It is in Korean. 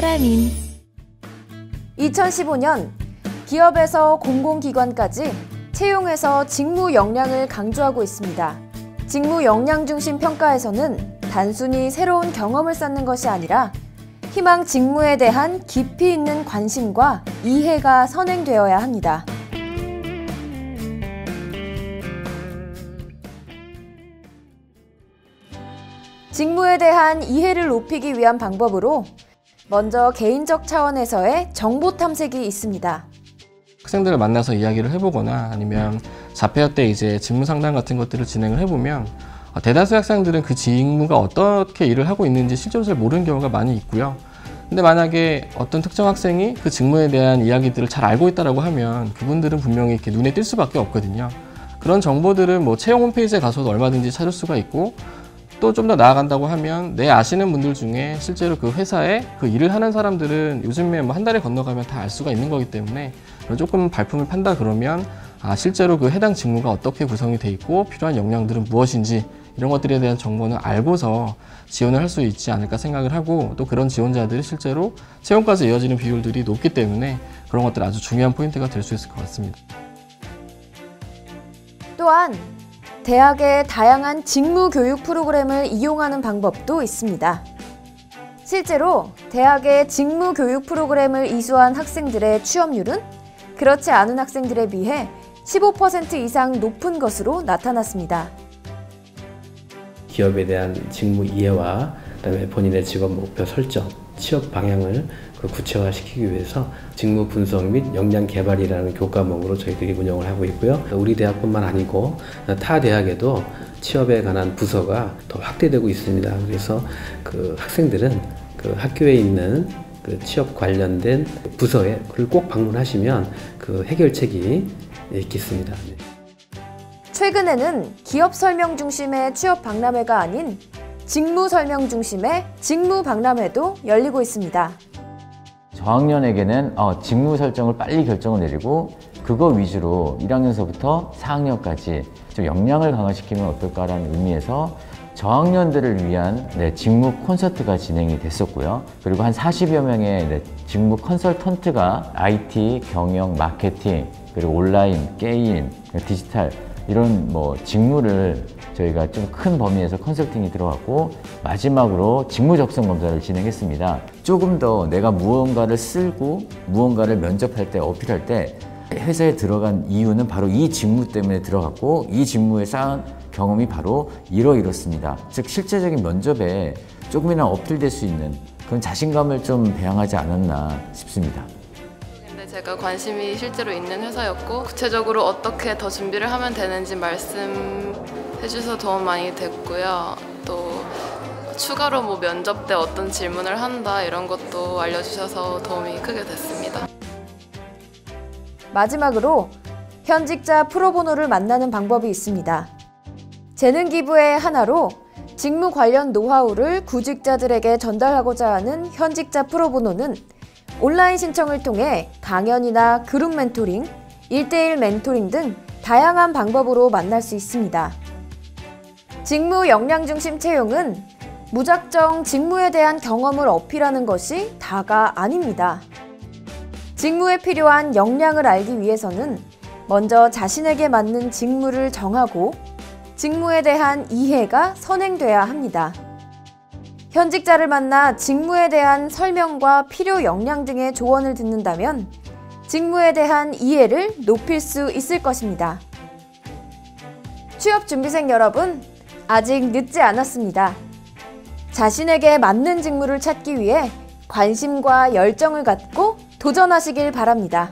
비타민 2015년 기업에서 공공기관까지 채용에서 직무 역량을 강조하고 있습니다. 직무 역량 중심 평가에서는 단순히 새로운 경험을 쌓는 것이 아니라 희망 직무에 대한 깊이 있는 관심과 이해가 선행되어야 합니다. 직무에 대한 이해를 높이기 위한 방법으로 먼저 개인적 차원에서의 정보 탐색이 있습니다. 학생들을 만나서 이야기를 해보거나 아니면 자폐아 때 이제 직무 상담 같은 것들을 진행을 해보면 대다수 학생들은 그 직무가 어떻게 일을 하고 있는지 실제로 잘 모르는 경우가 많이 있고요. 근데 만약에 어떤 특정 학생이 그 직무에 대한 이야기들을 잘 알고 있다고 하면 그분들은 분명히 이렇게 눈에 띌 수밖에 없거든요. 그런 정보들은 뭐 채용 홈페이지에 가서도 얼마든지 찾을 수가 있고, 또 좀 더 나아간다고 하면 내 아시는 분들 중에 실제로 그 회사에 그 일을 하는 사람들은 요즘에 뭐 한 달에 건너가면 다 알 수가 있는 거기 때문에 조금 발품을 판다 그러면 실제로 그 해당 직무가 어떻게 구성이 돼 있고 필요한 역량들은 무엇인지 이런 것들에 대한 정보는 알고서 지원을 할 수 있지 않을까 생각을 하고, 또 그런 지원자들이 실제로 채용까지 이어지는 비율들이 높기 때문에 그런 것들 아주 중요한 포인트가 될 수 있을 것 같습니다. 또한 대학의 다양한 직무 교육 프로그램을 이용하는 방법도 있습니다. 실제로 대학의 직무 교육 프로그램을 이수한 학생들의 취업률은 그렇지 않은 학생들에 비해 15% 이상 높은 것으로 나타났습니다. 기업에 대한 직무 이해와 그다음에 본인의 직업 목표 설정, 취업 방향을 구체화시키기 위해서 직무 분석 및 역량 개발이라는 교과목으로 저희들이 운영을 하고 있고요. 우리 대학뿐만 아니고 타 대학에도 취업에 관한 부서가 더 확대되고 있습니다. 그래서 그 학생들은 그 학교에 있는 그 취업 관련된 부서에 꼭 방문하시면 그 해결책이 있겠습니다. 최근에는 기업 설명 중심의 취업 박람회가 아닌 직무 설명 중심의 직무 박람회도 열리고 있습니다. 저학년에게는 직무 설정을 빨리 결정을 내리고 그거 위주로 1학년서부터 4학년까지 좀 역량을 강화시키면 어떨까라는 의미에서 저학년들을 위한 직무 콘서트가 진행이 됐었고요. 그리고 한 40여 명의 직무 컨설턴트가 IT, 경영, 마케팅, 그리고 온라인, 게임, 디지털 이런 직무를 저희가 좀 큰 범위에서 컨설팅이 들어갔고, 마지막으로 직무 적성 검사를 진행했습니다. 조금 더 내가 무언가를 쓸고 무언가를 면접할 때 어필할 때 회사에 들어간 이유는 바로 이 직무 때문에 들어갔고, 이 직무에 쌓은 경험이 바로 이렇습니다. 즉 실제적인 면접에 조금이나 어필될 수 있는 그런 자신감을 좀 배양하지 않았나 싶습니다. 제가 관심이 실제로 있는 회사였고, 구체적으로 어떻게 더 준비를 하면 되는지 말씀해 주셔서 도움 많이 됐고요. 또 추가로 면접 때 어떤 질문을 한다 이런 것도 알려주셔서 도움이 크게 됐습니다. 마지막으로 현직자 프로보노를 만나는 방법이 있습니다. 재능 기부의 하나로 직무 관련 노하우를 구직자들에게 전달하고자 하는 현직자 프로보노는 온라인 신청을 통해 강연이나 그룹 멘토링, 1대1 멘토링 등 다양한 방법으로 만날 수 있습니다. 직무 역량 중심 채용은 무작정 직무에 대한 경험을 어필하는 것이 다가 아닙니다. 직무에 필요한 역량을 알기 위해서는 먼저 자신에게 맞는 직무를 정하고 직무에 대한 이해가 선행돼야 합니다. 현직자를 만나 직무에 대한 설명과 필요 역량 등의 조언을 듣는다면 직무에 대한 이해를 높일 수 있을 것입니다. 취업준비생 여러분, 아직 늦지 않았습니다. 자신에게 맞는 직무를 찾기 위해 관심과 열정을 갖고 도전하시길 바랍니다.